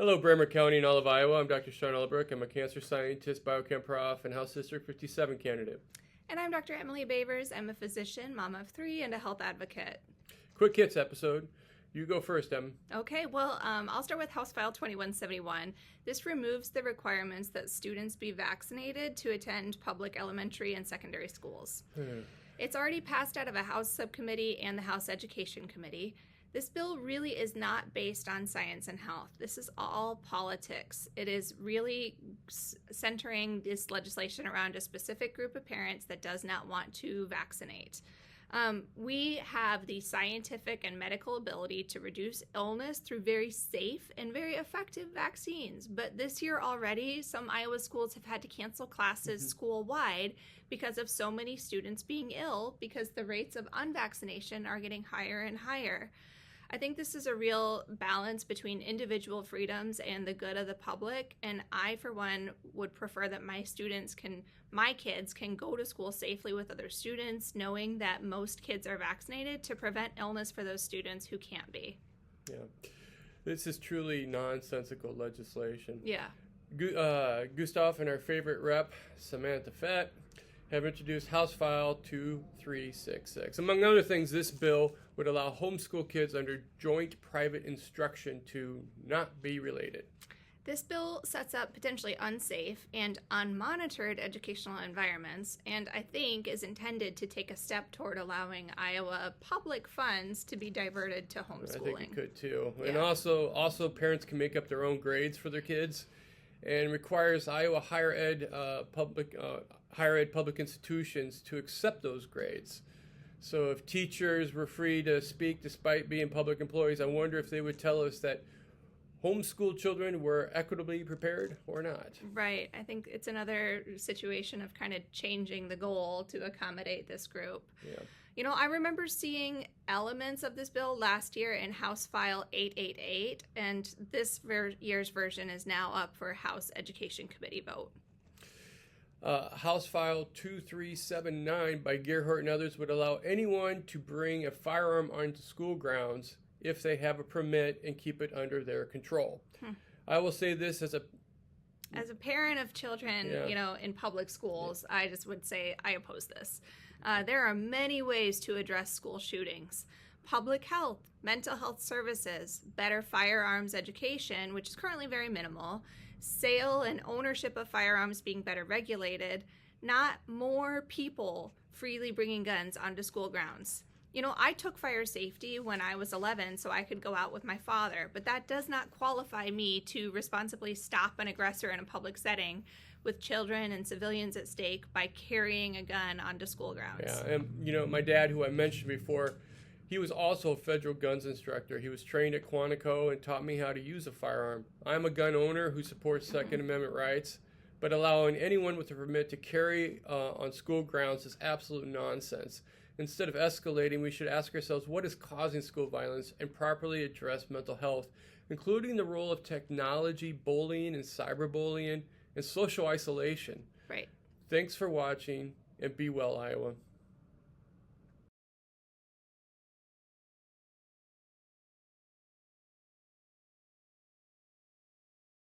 Hello, Bremer County and all of Iowa. I'm Dr. Sean Ulbrich. I'm a cancer scientist, biochem prof, and House District 57 candidate. And I'm Dr. Emily Bavers. I'm a physician, mom of three, and a health advocate. Quick hits episode. You go first, Em. Okay, well, I'll start with House File 2171. This removes the requirements that students be vaccinated to attend public elementary and secondary schools. It's already passed out of a House subcommittee and the House Education Committee. This bill really is not based on science and health. This is all politics. It is really centering this legislation around a specific group of parents that does not want to vaccinate. We have the scientific and medical ability to reduce illness through very safe and very effective vaccines. But this year already, some Iowa schools have had to cancel classes school-wide because of so many students being ill because the rates of unvaccination are getting higher and higher. I think this is a real balance between individual freedoms and the good of the public, and I, for one, would prefer that my kids can go to school safely with other students, knowing that most kids are vaccinated to prevent illness for those students who can't be. Yeah, this is truly nonsensical legislation. Yeah. Gustav and our favorite rep, Samantha Fett, have introduced House File 2366. Among other things, this bill would allow homeschool kids under joint private instruction to not be related. This bill sets up potentially unsafe and unmonitored educational environments, and I think is intended to take a step toward allowing Iowa public funds to be diverted to homeschooling. I think it could too. Yeah. And also parents can make up their own grades for their kids, and requires Iowa higher ed public institutions to accept those grades. So if teachers were free to speak despite being public employees, I wonder if they would tell us that homeschool children were equitably prepared or not. Right. I think it's another situation of kind of changing the goal to accommodate this group. Yeah. You know, I remember seeing elements of this bill last year in House File 888, and this year's version is now up for House Education Committee vote. House File 2379 by Gerhardt and others would allow anyone to bring a firearm onto school grounds if they have a permit and keep it under their control. I will say this as a parent of children, in public schools, I just would say I oppose this. There are many ways to address school shootings. Public health, mental health services, better firearms education, which is currently very minimal, sale and ownership of firearms being better regulated, not more people freely bringing guns onto school grounds. You know, I took fire safety when I was 11 so I could go out with my father, but that does not qualify me to responsibly stop an aggressor in a public setting with children and civilians at stake by carrying a gun onto school grounds. Yeah, and my dad, who I mentioned before, he was also a federal guns instructor. He was trained at Quantico and taught me how to use a firearm. I'm a gun owner who supports Second Amendment rights, but allowing anyone with a permit to carry on school grounds is absolute nonsense. Instead of escalating, we should ask ourselves what is causing school violence and properly address mental health, including the role of technology, bullying, and cyberbullying, and social isolation. Right. Thanks for watching, and be well, Iowa.